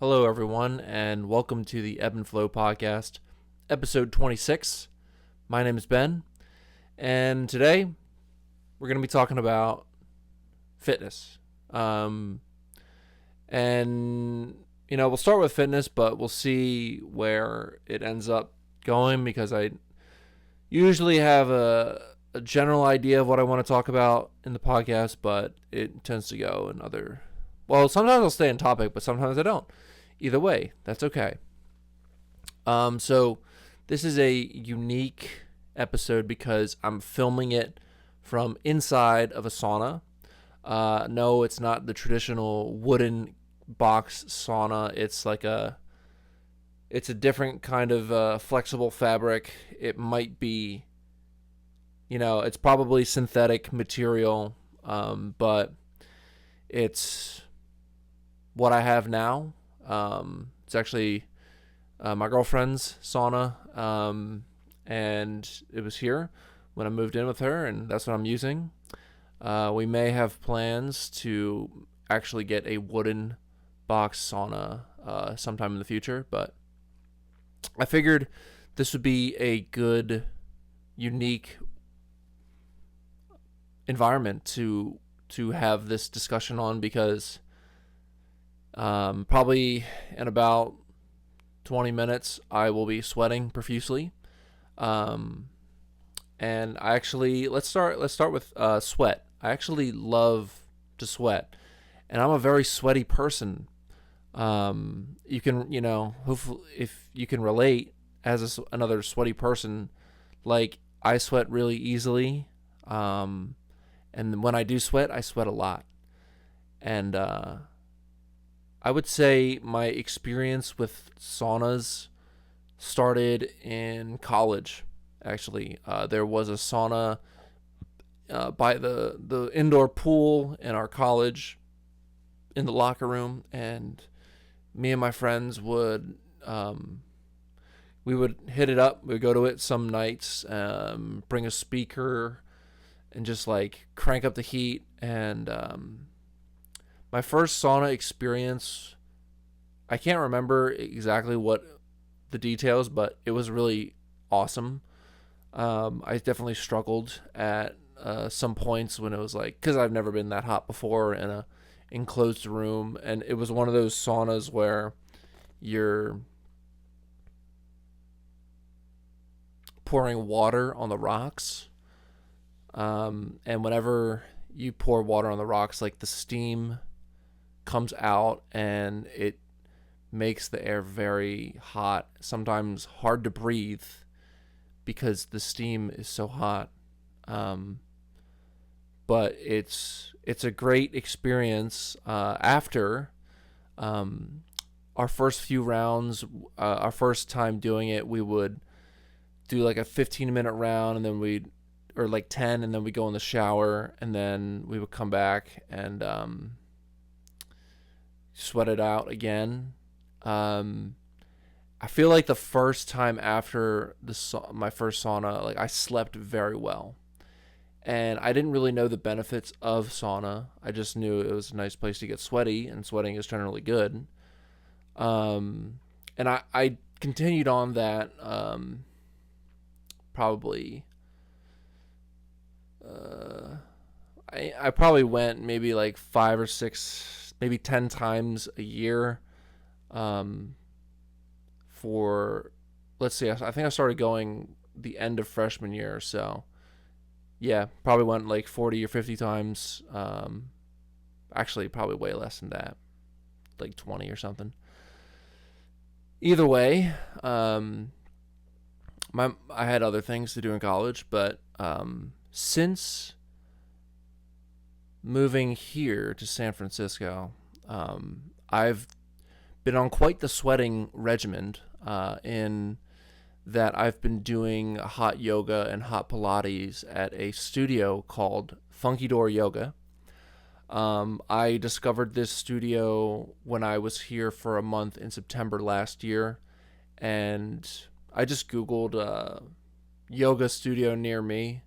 Hello, everyone, and welcome to the Ebbenflow podcast, episode 26. My name is Ben, and today we're going to be talking about fitness. We'll start with fitness, but we'll see where it ends up going because I usually have a general idea of what I want to talk about in the podcast, but it tends to go in other. Well, sometimes I'll stay in topic, but sometimes I don't. Either way, that's okay. So this is a unique episode because I'm filming it from inside of a sauna. No, it's not the traditional wooden box sauna. It's a different kind of flexible fabric. It might be, it's probably synthetic material, but it's what I have now. It's actually my girlfriend's sauna, and it was here when I moved in with her, and that's what I'm using. We may have plans to actually get a wooden box sauna sometime in the future, but I figured this would be a good, unique environment to have this discussion on because probably in about 20 minutes I will be sweating profusely. And let's start with sweat. I actually love to sweat, and I'm a very sweaty person. You can, hopefully if you can relate as another sweaty person, like I sweat really easily. And when I do sweat, I sweat a lot. And I would say my experience with saunas started in college. Actually, there was a sauna by the indoor pool in our college in the locker room, and me and my friends would we would hit it up. We'd go to it some nights, bring a speaker, and just like crank up the heat. And my first sauna experience, I can't remember exactly what the details, but it was really awesome. I definitely struggled at some points when it was like, because I've never been that hot before in a enclosed room, and it was one of those saunas where you're pouring water on the rocks, and whenever you pour water on the rocks, like the steam comes out and it makes the air very hot, sometimes hard to breathe because the steam is so hot. But it's a great experience. After our first few rounds, our first time doing it, we would do like a 15-minute round, and then or like 10, and then we go in the shower, and then we would come back and sweat it out again. I feel like the first time after my first sauna, like I slept very well, and I didn't really know the benefits of sauna. I just knew it was a nice place to get sweaty, and sweating is generally good. And I continued on that probably. I probably went maybe like 5 or 6, maybe 10 times a year. For, let's see, I think I started going the end of freshman year, so yeah, probably went like 40 or 50 times. Actually, probably way less than that, like 20 or something. Either way, I had other things to do in college, but since moving here to San Francisco, I've been on quite the sweating regimen, in that I've been doing hot yoga and hot Pilates at a studio called Funky Door Yoga. I discovered this studio when I was here for a month in September last year, and I just Googled yoga studio near me,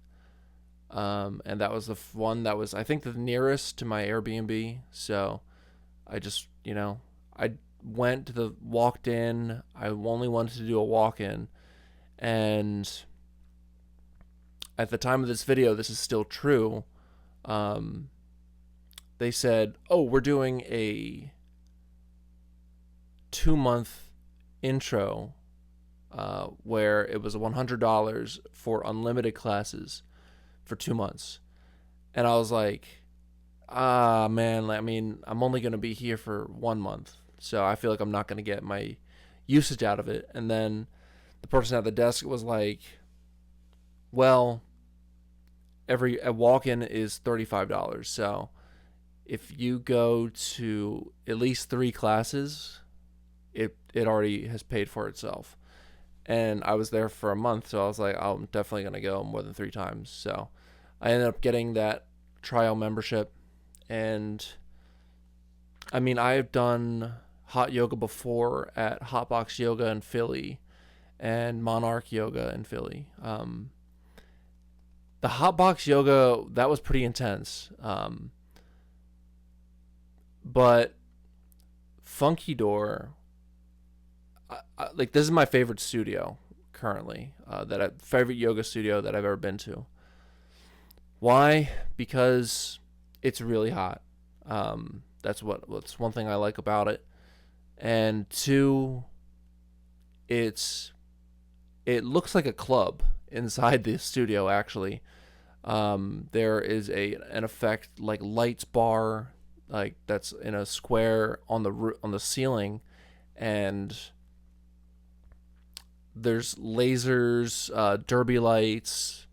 and that was the one that was, I think, the nearest to my Airbnb. So I just, I walked in. I only wanted to do a walk-in, and at the time of this video, this is still true. Um, they said, "Oh, we're doing a 2-month intro, where it was $100 for unlimited classes for 2 months," and I was like, "Ah, man. I mean, I'm only gonna be here for 1 month, so I feel like I'm not gonna get my usage out of it." And then the person at the desk was like, "Well, a walk-in is $35. So if you go to at least 3 classes, it already has paid for itself." And I was there for a month, so I was like, I'm definitely gonna go more than 3 times. So I ended up getting that trial membership, and I mean, I've done hot yoga before at Hotbox Yoga in Philly and Monarch Yoga in Philly. The Hotbox Yoga, that was pretty intense. But Funky Door, like, this is my favorite studio currently, favorite yoga studio that I've ever been to. Why? Because it's really hot. What's one thing I like about it, and two, it looks like a club inside the studio. Actually, there is an effect like lights bar, like that's in a square on the ceiling, and there's lasers, derby lights,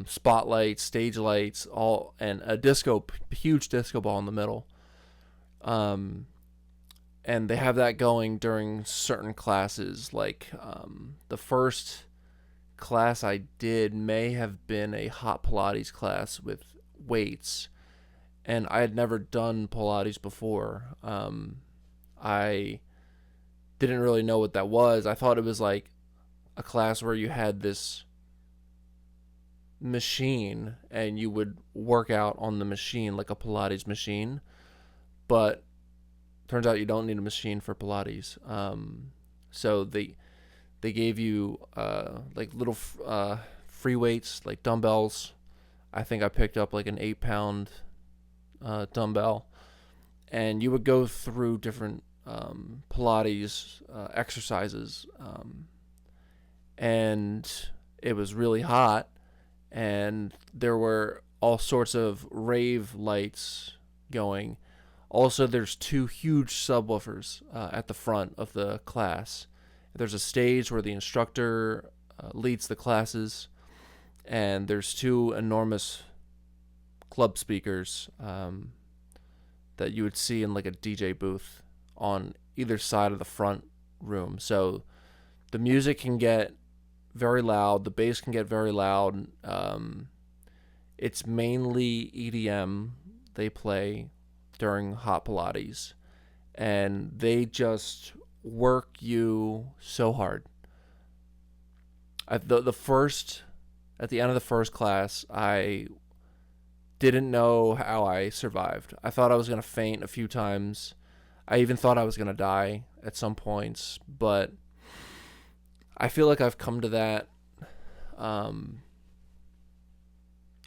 spotlights, stage lights, all, and a huge disco ball in the middle. And they have that going during certain classes. Like, the first class I did may have been a hot Pilates class with weights, and I had never done Pilates before. I didn't really know what that was. I thought it was like a class where you had this machine and you would work out on the machine like a Pilates machine, but turns out you don't need a machine for Pilates. So they gave you like little free weights, like dumbbells. I think I picked up like an 8-pound dumbbell, and you would go through different Pilates exercises, and it was really hot, and there were all sorts of rave lights going. Also, there's 2 huge subwoofers at the front of the class. There's a stage where the instructor leads the classes, and there's 2 enormous club speakers that you would see in like a DJ booth on either side of the front room. So the music can get very loud, the bass can get very loud. It's mainly EDM they play during hot Pilates, and they just work you so hard. At the end of the first class, I didn't know how I survived. I thought I was going to faint a few times. I even thought I was going to die at some points, but I feel like I've come to that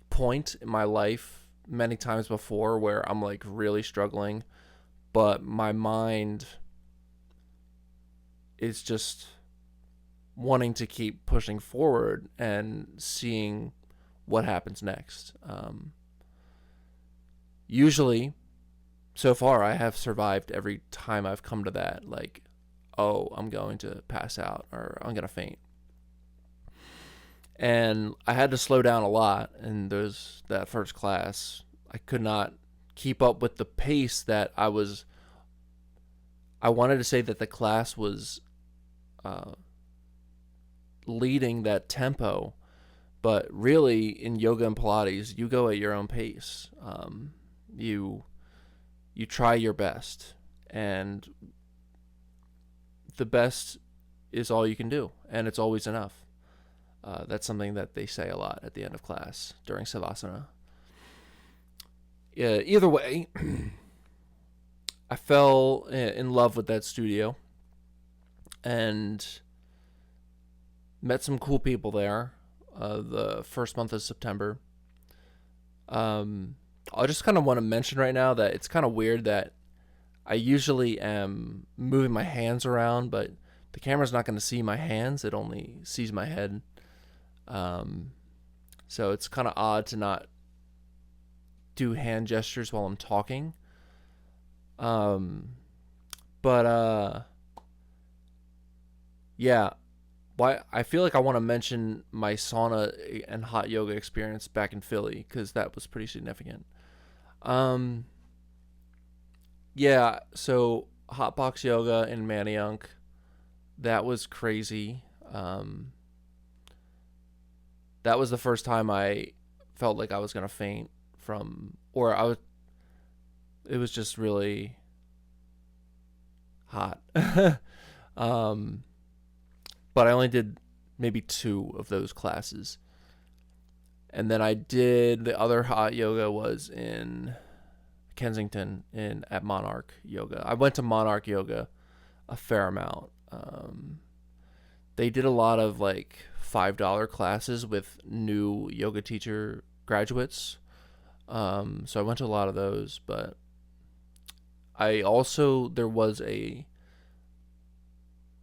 point in my life many times before where I'm like really struggling, but my mind is just wanting to keep pushing forward and seeing what happens next. Usually, so far, I have survived every time I've come to that, like, oh, I'm going to pass out or I'm going to faint. And I had to slow down a lot in that first class. I could not keep up with the pace that I wanted to say that the class was leading that tempo, but really in yoga and Pilates, you go at your own pace. You try your best, and the best is all you can do, and it's always enough. That's something that they say a lot at the end of class during Savasana. Either way, I fell in love with that studio and met some cool people there. The first month of September. Um, I just kind of want to mention right now that it's kind of weird that I usually am moving my hands around, but the camera's not going to see my hands. It only sees my head. Um, so it's kind of odd to not do hand gestures while I'm talking. Um, but yeah, why I feel like I want to mention my sauna and hot yoga experience back in Philly because that was pretty significant. Um, yeah, so hot box yoga in Manayunk, that was crazy. Um, that was the first time I felt like I was gonna faint from, or I was. It was just really hot. um, but I only did maybe two of those classes, and then I did the other hot yoga was in Kensington in at Monarch Yoga. I went to Monarch Yoga a fair amount. They did a lot of like $5 classes with new yoga teacher graduates. So I went to a lot of those, but I also there was a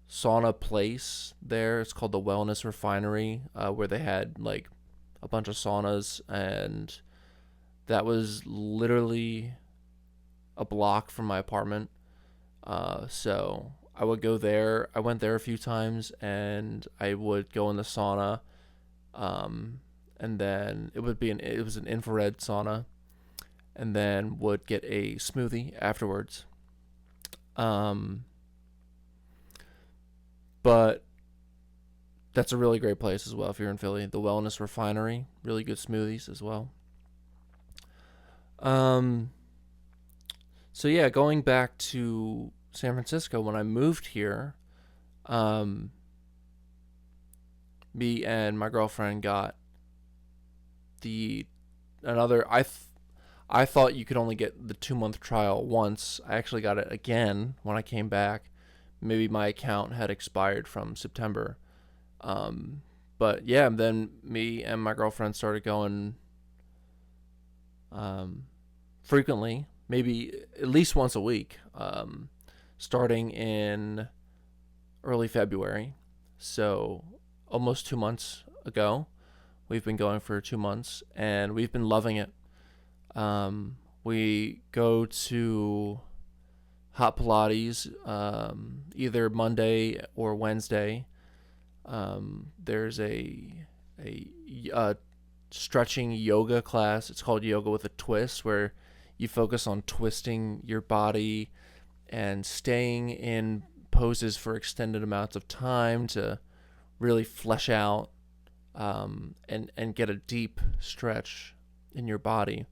sauna place there. It's called the Wellness Refinery, where they had like a bunch of saunas, and that was literally a block from my apartment. So I would go there. I went there a few times, and I would go in the sauna. Um, and then it was an infrared sauna, and then would get a smoothie afterwards. Um, but that's a really great place as well if you're in Philly. The Wellness Refinery, really good smoothies as well. Um, so yeah, going back to San Francisco when I moved here, um, me and my girlfriend got the another. I thought you could only get the 2 month trial once. I actually got it again when I came back. Maybe my account had expired from September. Um, but yeah, then me and my girlfriend started going um, frequently, maybe at least once a week, starting in early February. So almost 2 months ago, we've been going for 2 months, and we've been loving it. We go to hot Pilates either Monday or Wednesday. There's a stretching yoga class. It's called Yoga with a Twist, where you focus on twisting your body and staying in poses for extended amounts of time to really flesh out and get a deep stretch in your body.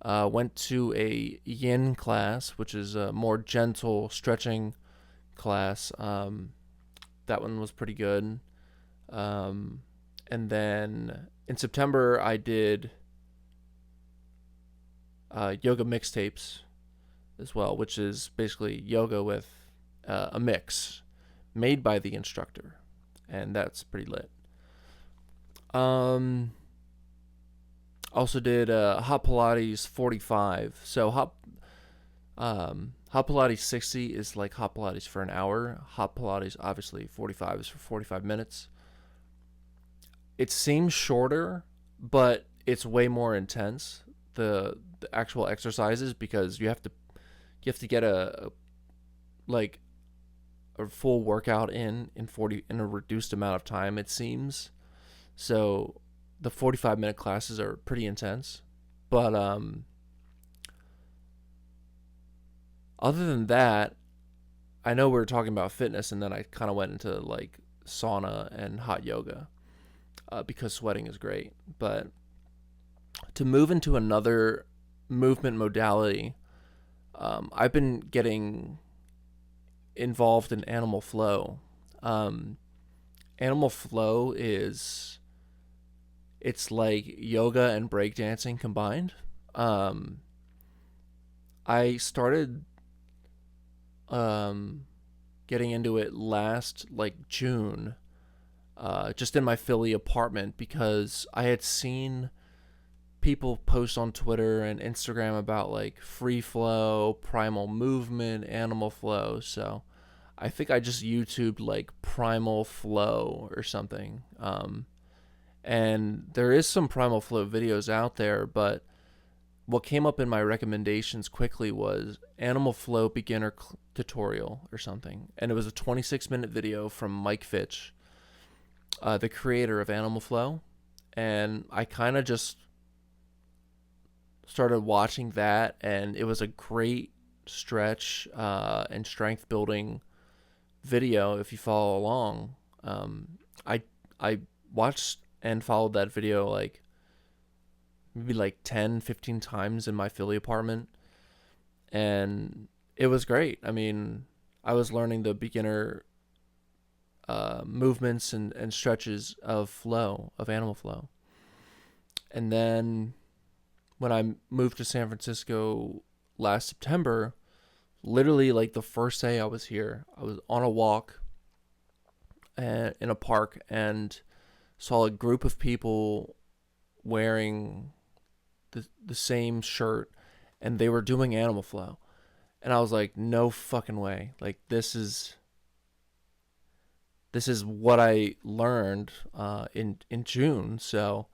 Went to a yin class, which is a more gentle stretching class. That one was pretty good. Um, and then in September, I did yoga mixtapes as well, which is basically yoga with a mix made by the instructor, and that's pretty lit. Um, Also did hot Pilates 45. So hot Pilates 60 is like hot Pilates for an hour. Hot Pilates obviously 45 is for 45 minutes. It seems shorter, but it's way more intense. The actual exercises because you have to get a like a full workout in 40 in a reduced amount of time it seems. So the 45-minute classes are pretty intense. But other than that, I know we were talking about fitness and then I kind of went into like sauna and hot yoga because sweating is great. But to move into another movement modality, I've been getting involved in animal flow. Um, Animal flow is it's like yoga and breakdancing combined. Um, I started um, getting into it last like June, just in my Philly apartment because I had seen people post on Twitter and Instagram about like free flow, primal movement, animal flow. So I think I just YouTubed like primal flow or something. And there is some primal flow videos out there, but what came up in my recommendations quickly was animal flow beginner tutorial or something. And it was a 26-minute video from Mike Fitch, the creator of Animal Flow. And I kind of just started watching that, and it was a great stretch and strength building video if you follow along. I I watched and followed that video like maybe like 10, 15 times in my Philly apartment, and it was great. I mean, I was learning the beginner movements and stretches of flow, of animal flow. And then when I moved to San Francisco last September, literally like the first day I was here, I was on a walk in a park and saw a group of people wearing the same shirt, and they were doing animal flow. And I was like, no fucking way. Like this is what I learned in June. So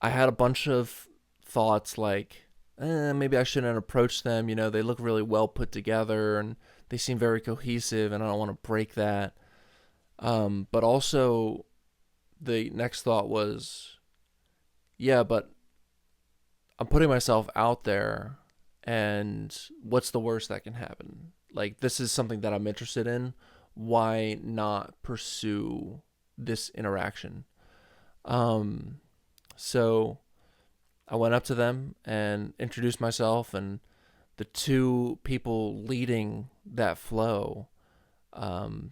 I had a bunch of thoughts like, maybe I shouldn't approach them. You know, they look really well put together and they seem very cohesive, and I don't want to break that. But also, the next thought was, yeah, but I'm putting myself out there, and what's the worst that can happen? Like, this is something that I'm interested in. Why not pursue this interaction? So I went up to them and introduced myself, and the two people leading that flow, um,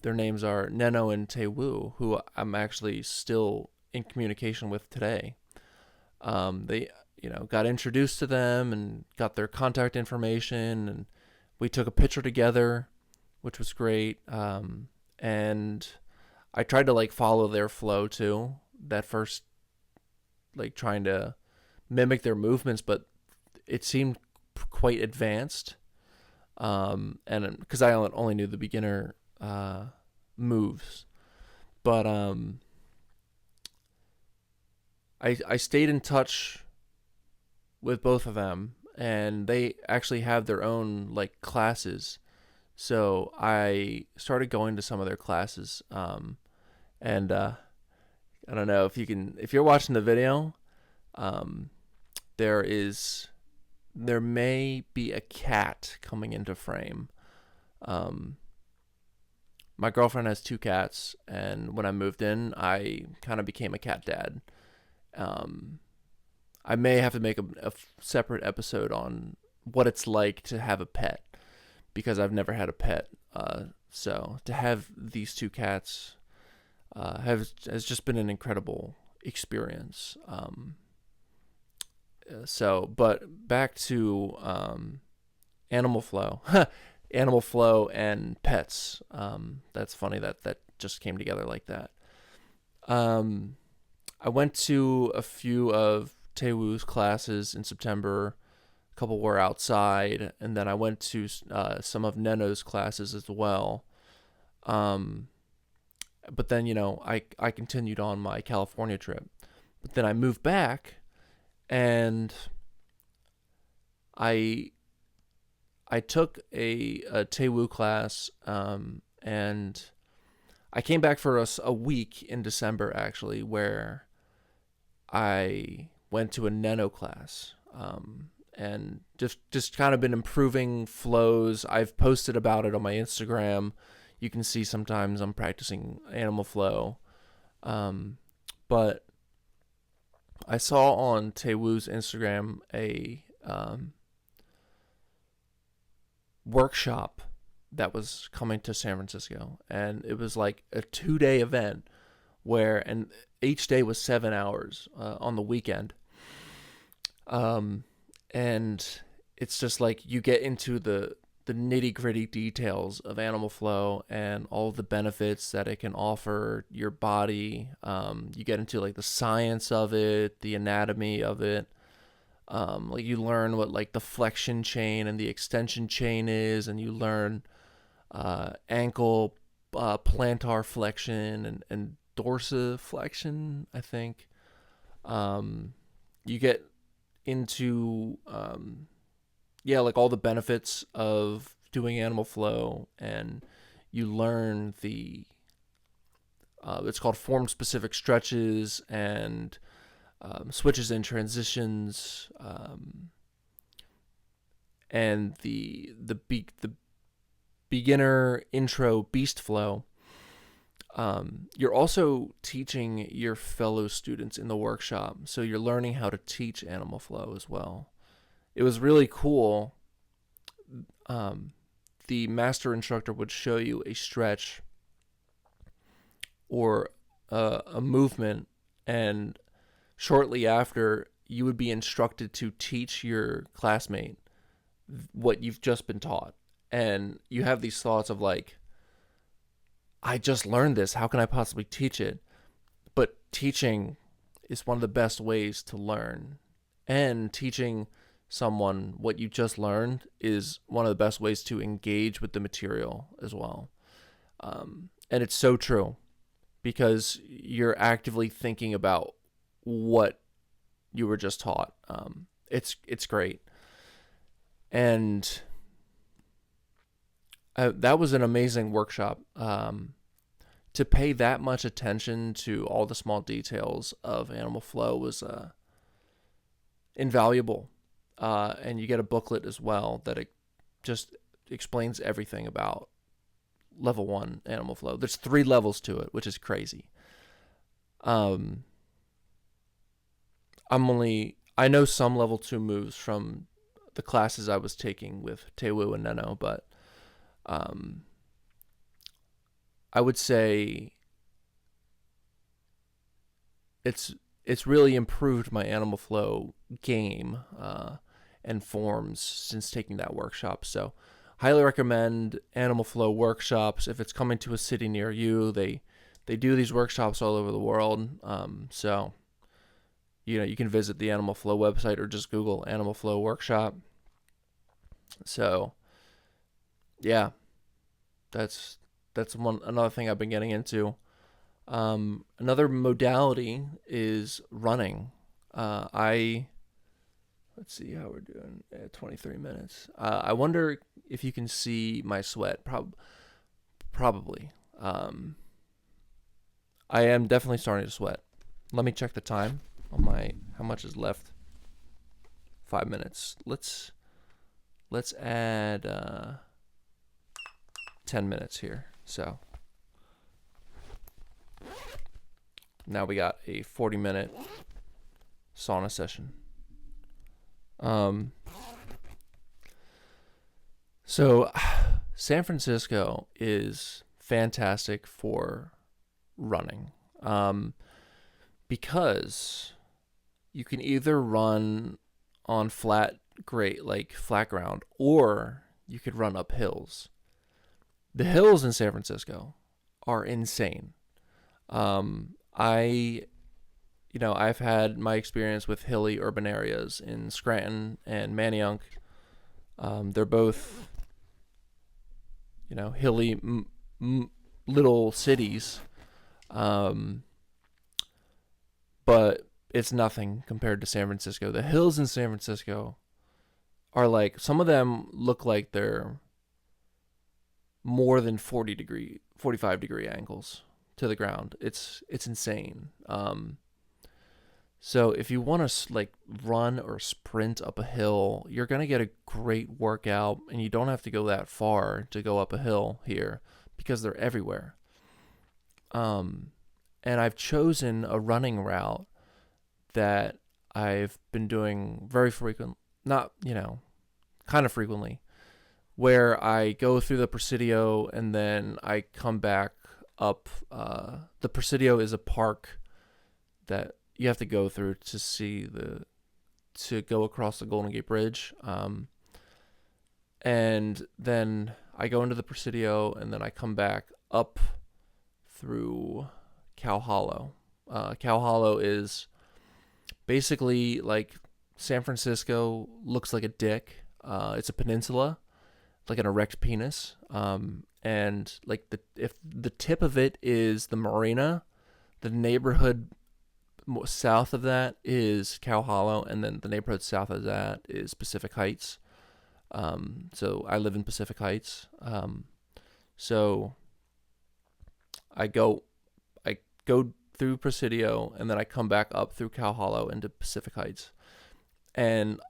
their names are Neno and Taewoo, who I'm actually still in communication with today. They, got introduced to them and got their contact information, and we took a picture together, which was great. And I tried to like follow their flow too. That first, like trying to mimic their movements, but it seemed quite advanced. And because I only knew the beginner moves, but I stayed in touch with both of them, and they actually have their own like classes. So I started going to some of their classes, and I don't know if you're watching the video, um, there may be a cat coming into frame. Um, my girlfriend has two cats, and when I moved in, I kind of became a cat dad. Um, I may have to make a separate episode on what it's like to have a pet because I've never had a pet. So to have these two cats has just been an incredible experience. But back to animal flow, animal flow and pets. That's funny that just came together like that. I went to a few of Taewoo's classes in September. A couple were outside, and then I went to some of Neno's classes as well. But then I continued on my California trip. But then I moved back, and I took a Taewoo class, and I came back for a week in December actually, where I went to a Neno class, and just kind of been improving flows. I've posted about it on my Instagram. You can see sometimes I'm practicing animal flow, but I saw on Taewoo's Instagram a workshop that was coming to San Francisco, and it was like a 2-day event and each day was 7 hours on the weekend. And it's just like you get into the the nitty gritty details of animal flow and all of the benefits that it can offer your body. You get into like the science of it, the anatomy of it. Like you learn what like the flexion chain and the extension chain is, and you learn ankle plantar flexion and dorsiflexion, I think. You get into yeah, like all the benefits of doing animal flow, and you learn the it's called form specific stretches and switches and transitions, and the beginner intro beast flow. You're also teaching your fellow students in the workshop, so you're learning how to teach animal flow as well. It was really cool. The master instructor would show you a stretch or a movement, and shortly after, you would be instructed to teach your classmate what you've just been taught. And you have these thoughts of like, I just learned this. How can I possibly teach it? But teaching is one of the best ways to learn. And teaching someone what you just learned is one of the best ways to engage with the material as well. And it's so true, because you're actively thinking about what you were just taught. It's great. And that was an amazing workshop. To pay that much attention to all the small details of animal flow was invaluable. And you get a booklet as well that it just explains everything about level 1 animal flow. There's 3 levels to it, which is crazy. I know some level 2 moves from the classes I was taking with Tewu and Neno, but I would say it's really improved my animal flow game and forms since taking that workshop. So highly recommend animal flow workshops. If it's coming to a city near you, they do these workshops all over the world. So you can visit the Animal Flow website or just Google Animal Flow workshop. So yeah, that's another thing I've been getting into. Another modality is running. Let's see how we're doing at 23 minutes. I wonder if you can see my sweat. Probably. I am definitely starting to sweat. Let me check the time on how much is left. 5 minutes. Let's add 10 minutes here. So now we got a 40-minute sauna session. So San Francisco is fantastic for running, because you can either run on flat ground, or you could run up hills. The hills in San Francisco are insane. I've had my experience with hilly urban areas in Scranton and Manayunk. They're both, hilly little cities. But it's nothing compared to San Francisco. The hills in San Francisco are like, some of them look like they're more than 45 degree angles to the ground. It's insane. So if you want to run or sprint up a hill, you're going to get a great workout, and you don't have to go that far to go up a hill here, because they're everywhere. And I've chosen a running route that I've been doing very frequent, not, kind of frequently, where I go through the Presidio and then I come back up. The Presidio is a park that you have to go through to go across the Golden Gate Bridge. And then I go into the Presidio, and then I come back up through Cow Hollow. Cow Hollow is basically like San Francisco looks like a dick. It's a peninsula, like an erect penis. And like if the tip of it is the marina, the neighborhood south of that is Cow Hollow, and then the neighborhood south of that is Pacific Heights. So I live in Pacific Heights. So I go I go through Presidio, and then I come back up through Cow Hollow into Pacific Heights. And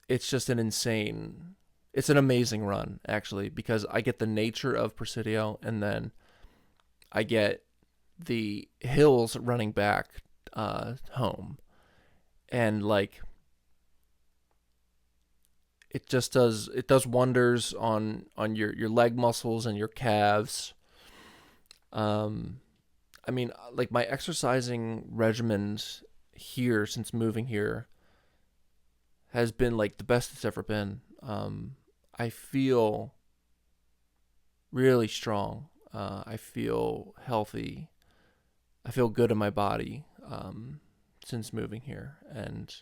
it's just it's an amazing run, actually, because I get the nature of Presidio, and then I get the hills running back home. And like, it does wonders on your leg muscles and your calves. I mean, like, my exercising regimen here since moving here has been like the best it's ever been. I feel really strong. I feel healthy. I feel good in my body since moving here, and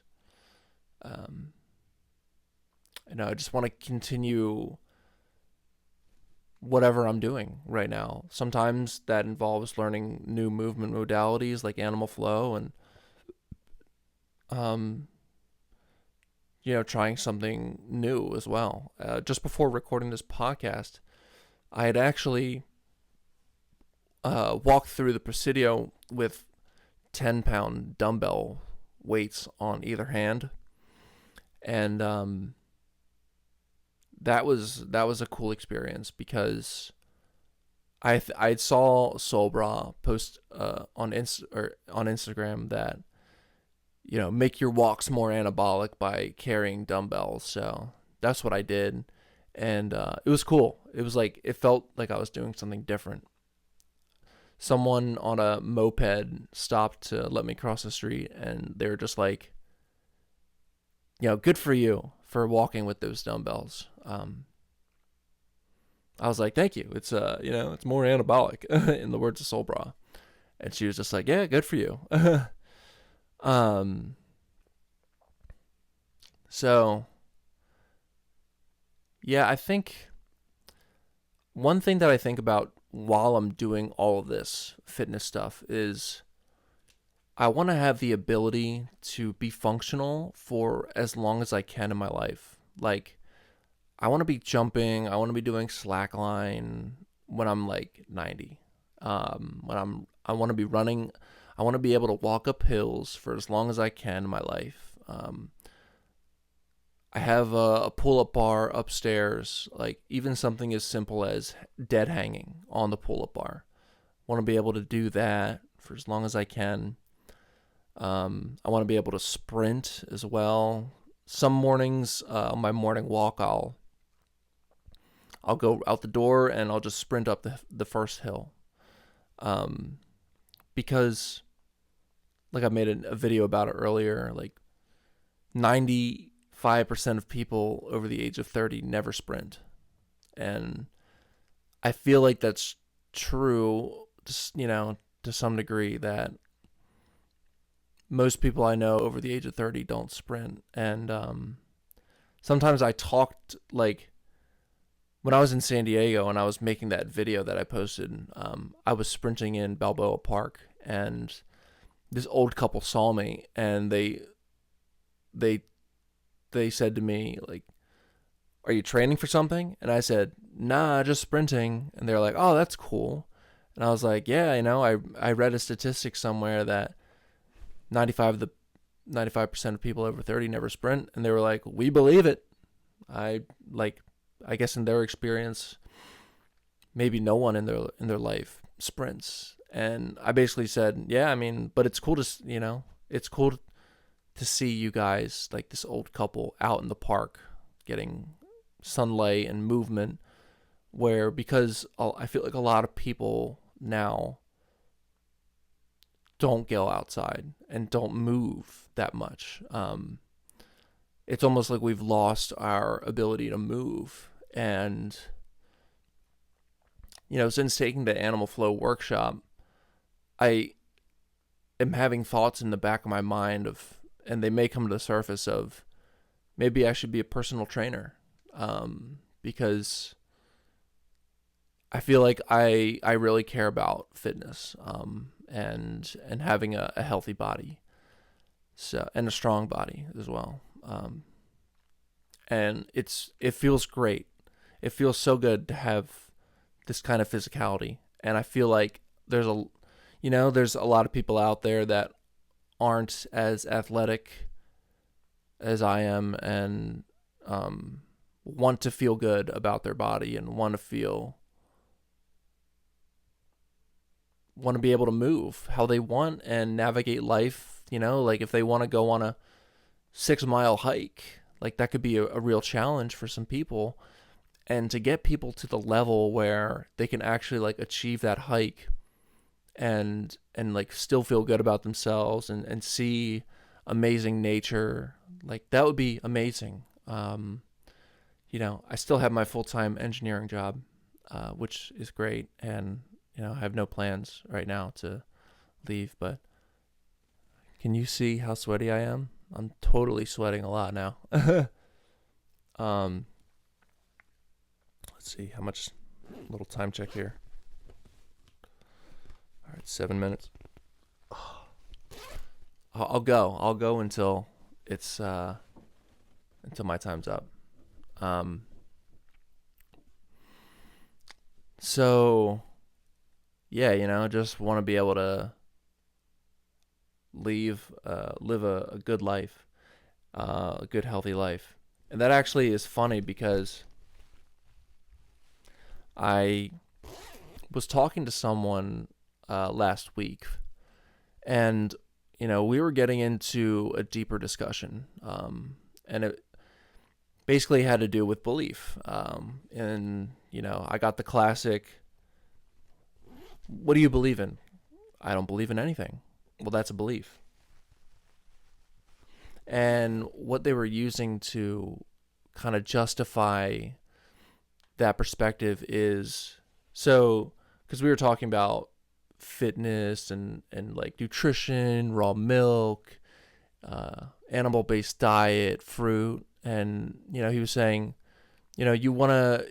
um, I just want to continue whatever I'm doing right now. Sometimes that involves learning new movement modalities like animal flow, and um, trying something new as well. Just before recording this podcast, I had actually walked through the Presidio with 10-pound dumbbell weights on either hand, and that was a cool experience, because I saw Soulbra post on Instagram that make your walks more anabolic by carrying dumbbells. So that's what I did, and it was cool. It was like, it felt like I was doing something different. Someone on a moped stopped to let me cross the street, and they were just like, good for you for walking with those dumbbells. I was like, thank you. It's it's more anabolic, in the words of Soulbra. And she was just like, yeah, good for you. um, so yeah, I think one thing that I think about while I'm doing all of this fitness stuff is I want to have the ability to be functional for as long as I can in my life. Like, I want to be jumping, I want to be doing slackline when I'm like 90. I want to be running, I want to be able to walk up hills for as long as I can in my life. I have a pull-up bar upstairs, like even something as simple as dead hanging on the pull-up bar. I want to be able to do that for as long as I can. I want to be able to sprint as well. Some mornings, on my morning walk, I'll go out the door and I'll just sprint up the first hill. Because, like, I made a video about it earlier, like 95% of people over the age of 30 never sprint. And I feel like that's true, to some degree, that most people I know over the age of 30 don't sprint. And sometimes I talked, like, when I was in San Diego and I was making that video that I posted, I was sprinting in Balboa Park, and this old couple saw me, and they said to me, like, "Are you training for something?" And I said, "Nah, just sprinting." And they're like, "Oh, that's cool." And I was like, "Yeah, I read a statistic somewhere that 95% of people over 30 never sprint." And they were like, "We believe it." I guess in their experience, maybe no one in their life sprints. And I basically said, yeah, I mean, but it's cool it's cool to see you guys, like this old couple, out in the park getting sunlight and movement, because I feel like a lot of people now don't go outside and don't move that much. it's almost like we've lost our ability to move. And, since taking the Animal Flow workshop, I am having thoughts in the back of my mind and they may come to the surface of maybe I should be a personal trainer, because I feel like I really care about fitness, and having a healthy body, so, and a strong body as well. And it feels great. It feels so good to have this kind of physicality, and I feel like there's a lot of people out there that aren't as athletic as I am, and want to feel good about their body and want to be able to move how they want and navigate life. Like if they want to go on a 6 mile hike, like that could be a real challenge for some people. And to get people to the level where they can actually like achieve that hike and like still feel good about themselves and see amazing nature, like that would be amazing. I still have my full-time engineering job, which is great, and I have no plans right now to leave. But can you see how sweaty I am? I'm totally sweating a lot now. um let's see how much. Little time check here. All right, 7 minutes. I'll go until it's until my time's up. So yeah, just want to be able to live a good life, a good healthy life. And that actually is funny because I was talking to someone last week, and we were getting into a deeper discussion, and it basically had to do with belief. And I got the classic, "What do you believe in?" "I don't believe in anything." "Well, that's a belief." And what they were using to kind of justify that perspective is, so because we were talking about fitness and like nutrition, raw milk, animal-based diet, fruit, and he was saying, you want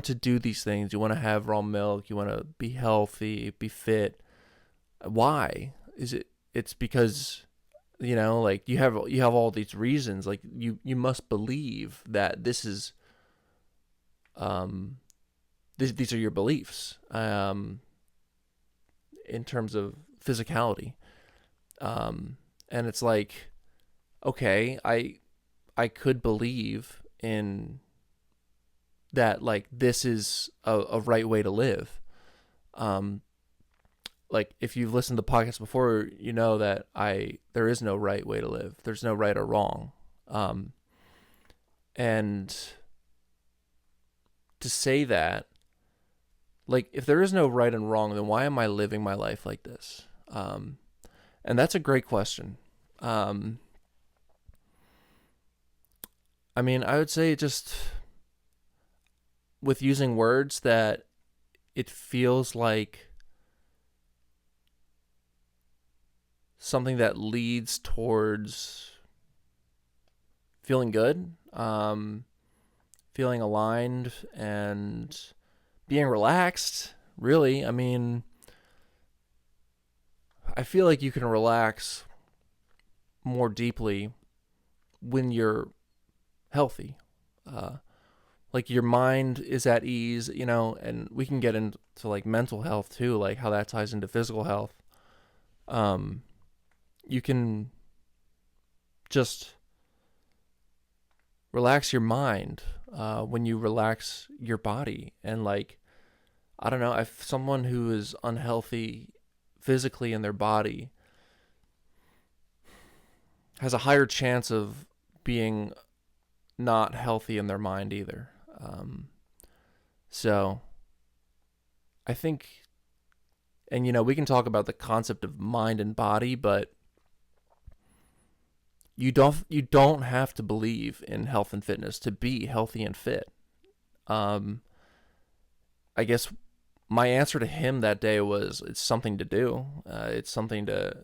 to do these things. You want to have raw milk. You want to be healthy, be fit. Why? It's because like you have all these reasons. Like you must believe that this is these are your beliefs, in terms of physicality. And it's like, okay, I could believe in that, like this is a right way to live. Like if you've listened to the podcast before, you know that there is no right way to live. There's no right or wrong. And to say that, like, if there is no right and wrong, then why am I living my life like this? And that's a great question. I mean, I would say just with using words that it feels like something that leads towards feeling good, feeling aligned, and being relaxed, really. I mean, I feel like you can relax more deeply when you're healthy. Like your mind is at ease, and we can get into like mental health too, like how that ties into physical health. You can just relax your mind when you relax your body. And like, I don't know, if someone who is unhealthy physically in their body has a higher chance of being not healthy in their mind either. So I think, and we can talk about the concept of mind and body, but you don't have to believe in health and fitness to be healthy and fit. Um, I guess my answer to him that day was, it's something to do. It's something to.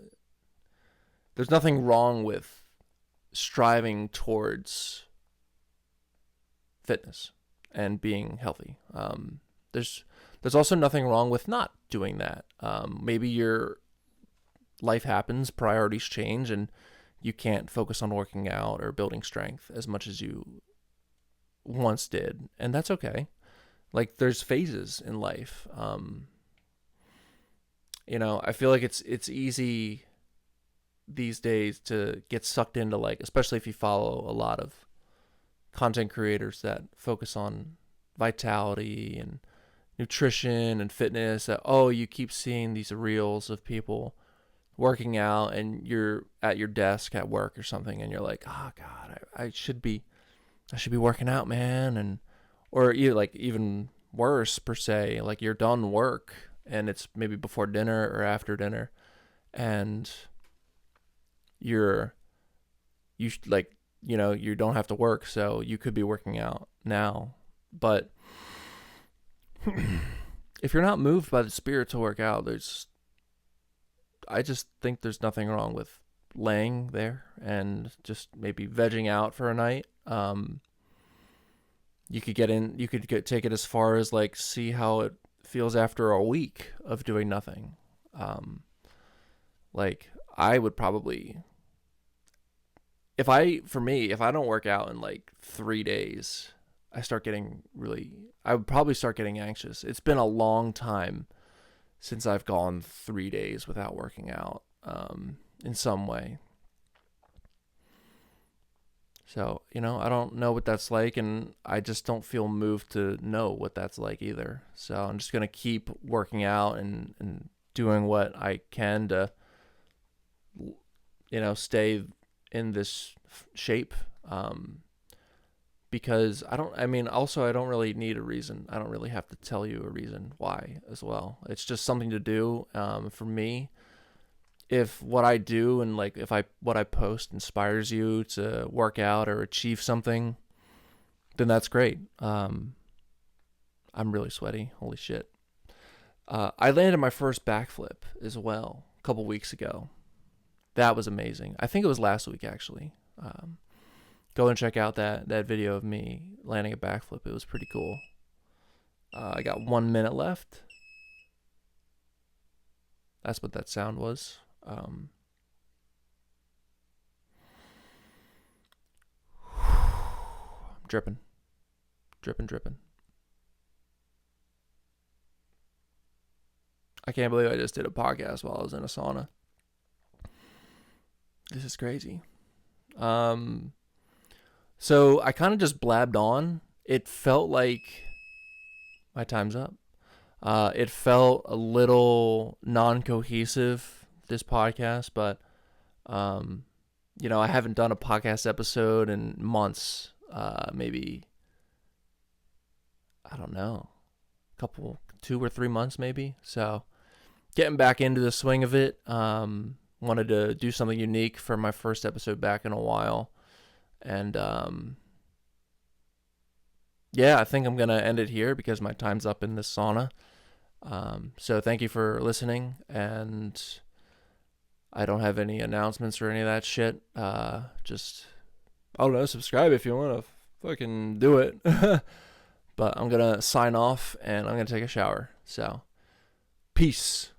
There's nothing wrong with striving towards fitness and being healthy. There's also nothing wrong with not doing that. Maybe your life happens, priorities change, and you can't focus on working out or building strength as much as you once did, and that's okay. Like, there's phases in life. I feel like it's easy these days to get sucked into, like, especially if you follow a lot of content creators that focus on vitality and nutrition and fitness, that, oh, you keep seeing these reels of people working out and you're at your desk at work or something and you're like, oh god, I should be working out, man. And or you, like, even worse per se, like, you're done work and it's maybe before dinner or after dinner, and you're you like, you don't have to work, so you could be working out now. But if you're not moved by the spirit to work out, I just think there's nothing wrong with laying there and just maybe vegging out for a night. You could take it as far as, like, see how it feels after a week of doing nothing. Like, I would probably, if I don't work out in like 3 days, I would probably start getting anxious. It's been a long time since I've gone 3 days without working out, in some way. So, I don't know what that's like, and I just don't feel moved to know what that's like either. So I'm just going to keep working out and doing what I can to, stay in this shape. Because I don't really need a reason. I don't really have to tell you a reason why as well. It's just something to do, for me. If what I do and, like, what I post inspires you to work out or achieve something, then that's great. I'm really sweaty. Holy shit. I landed my first backflip as well a couple weeks ago. That was amazing. I think it was last week, actually. Go and check out that video of me landing a backflip. It was pretty cool. I got 1 minute left. That's what that sound was. I'm dripping. I can't believe I just did a podcast while I was in a sauna. This is crazy. So I kind of just blabbed on. It felt like my time's up. It felt a little non-cohesive, this podcast, but I haven't done a podcast episode in months. Maybe, I don't know, 2 or 3 months maybe. So getting back into the swing of it. Wanted to do something unique for my first episode back in a while. And I think I'm going to end it here because my time's up in this sauna. So thank you for listening, and I don't have any announcements or any of that shit. Just, I don't know, subscribe if you want to fucking do it. But I'm going to sign off, and I'm going to take a shower. So, peace.